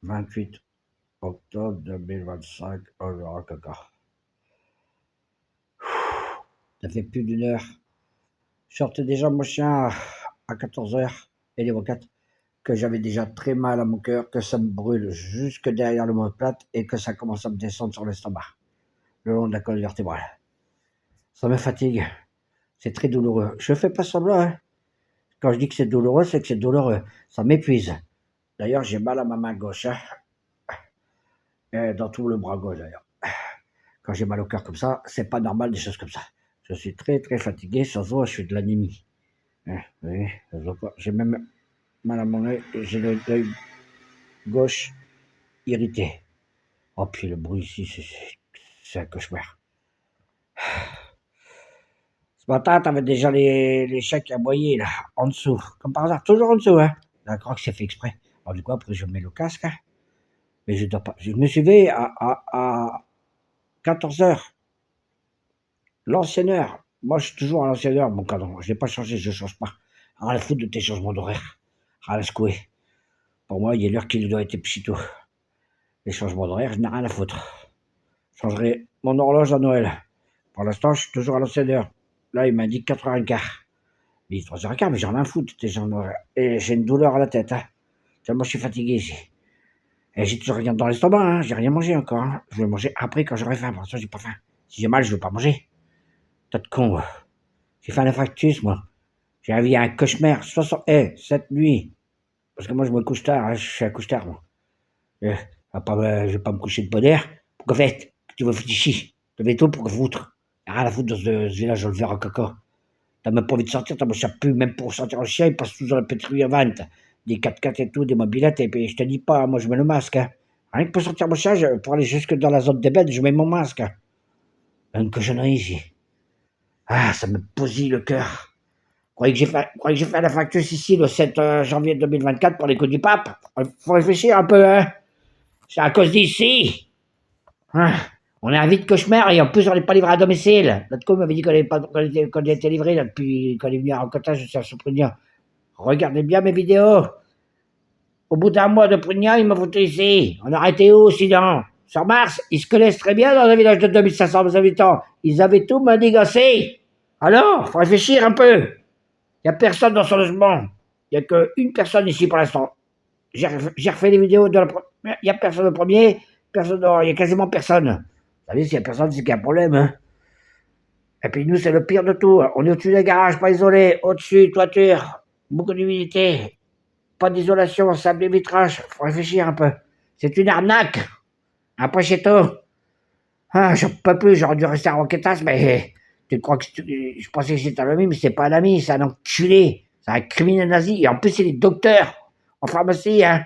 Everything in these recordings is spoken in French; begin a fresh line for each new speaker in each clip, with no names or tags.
28 octobre 2025, on verra caca. Ça fait plus d'une heure. Je sortais déjà mon chien à 14h et les 4 que j'avais déjà très mal à mon cœur, que ça me brûle jusque derrière l'omoplate et que ça commence à me descendre sur l'estomac, le long de la colonne vertébrale. Ça me fatigue. C'est très douloureux. Je fais pas semblant, hein. Quand je dis que c'est douloureux, c'est que c'est douloureux. Ça m'épuise. D'ailleurs, j'ai mal à ma main gauche, hein. Dans tout le bras gauche d'ailleurs. Quand j'ai mal au cœur comme ça, c'est pas normal des choses comme ça. Je suis très très fatigué, sans voix, je suis de l'anémie. Oui, j'ai même mal à mon œil, j'ai l'œil gauche irrité. Oh, puis le bruit ici, c'est un cauchemar. Ce matin, t'avais déjà les chiens qui aboyaient, là, en dessous. Comme par hasard, toujours en dessous, hein. Je crois que c'est fait exprès. Alors, du coup, après, je mets le casque, hein. Mais je dois pas. Je me suis levé à 14h. L'ancienne heure. Moi, je suis toujours à l'ancienne heure, mon cadran. Je n'ai pas changé, je ne change pas. Rien à foutre de tes changements d'horaire. Rien à secouer. Pour moi, il y a l'heure qui doit être pchito. Les changements d'horaire, je n'ai rien à foutre. Je changerai mon horloge à Noël. Pour l'instant, je suis toujours à l'ancienne heure. Là, il m'indique 4h15. Il dit 3h15, mais j'ai rien à foutre, tes changements d'horaire. Et j'ai une douleur à la tête, hein. Tellement je suis fatigué ici. Et j'ai toujours rien dans l'estomac, hein. J'ai rien mangé encore, hein. Je vais manger après quand j'aurai faim. Pour l'instant, j'ai pas faim. Si j'ai mal, je veux pas manger. Tas de con, ouais. J'ai fait un infarctus, moi. J'ai vu un cauchemar, cette nuit. Parce que moi, je me couche tard, hein, je suis un couche-tard, moi. Je vais pas me coucher de bonne heure. Pourquoi faites? Tu veux foutre ici? Tu fais tout pour foutre. Rien à foutre dans ce village, je le verrai à caca. T'as même pas envie de sortir, t'as même plus, même pour sortir en chien, ils passent tous dans la petite rue à vente. Des 4x4 et tout, des mobilettes, et puis je te dis pas, moi je mets le masque, hein. Rien que pour sortir mon chien, pour aller jusque dans la zone des bêtes, je mets mon masque, hein. Une cochonnerie ici. Ah, ça me bousille le cœur. Croyez que j'ai fait la factus ici le 7 janvier 2024 pour les coups du pape? Faut réfléchir un peu, hein. C'est à cause d'ici. Ah, on est un vide cauchemar et en plus on n'est pas livré à domicile. L'autre coup m'avait dit qu'on était livré là, depuis qu'on est venu à Rencontage sur Prugna. Regardez bien mes vidéos. Au bout d'un mois de Prugna, ils m'ont foutu ici. On aurait été où sinon? Sur Mars, ils se connaissent très bien dans un village de 2500 habitants. Ils avaient tout manigancé. Alors, faut réfléchir un peu. Il n'y a personne dans son logement. Il n'y a qu'une personne ici pour l'instant. J'ai refait les vidéos de la première. Il n'y a personne au premier, personne il y a quasiment personne. Vous savez, s'il n'y a personne, c'est qu'il y a un problème, hein. Et puis nous, c'est le pire de tout. On est au-dessus des garages, pas isolés. Au-dessus, toiture, beaucoup d'humidité. Pas d'isolation, sable et vitrage. Faut réfléchir un peu. C'est une arnaque. Après, c'est tout. Ah, j'en peux plus, j'aurais dû rester à Roquetas, mais tu crois que je pensais que c'était un ami, mais c'est pas un ami, c'est un enculé. C'est un criminel nazi. Et en plus, il est docteur en pharmacie, hein.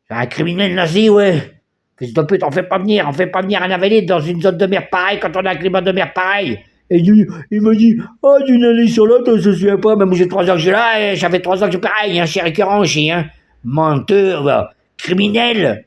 C'est un criminel nazi, ouais. Fils de pute, on fait pas venir un invalide dans une zone de mer pareille quand on a un climat de mer pareil. Et il m'a dit, oh, d'une année sur l'autre, je ne souviens pas, même j'ai 3 ans que je suis là, et j'avais 3 ans que je suis pareil, hein, chez récurrent, chien, hein. Menteur, criminel.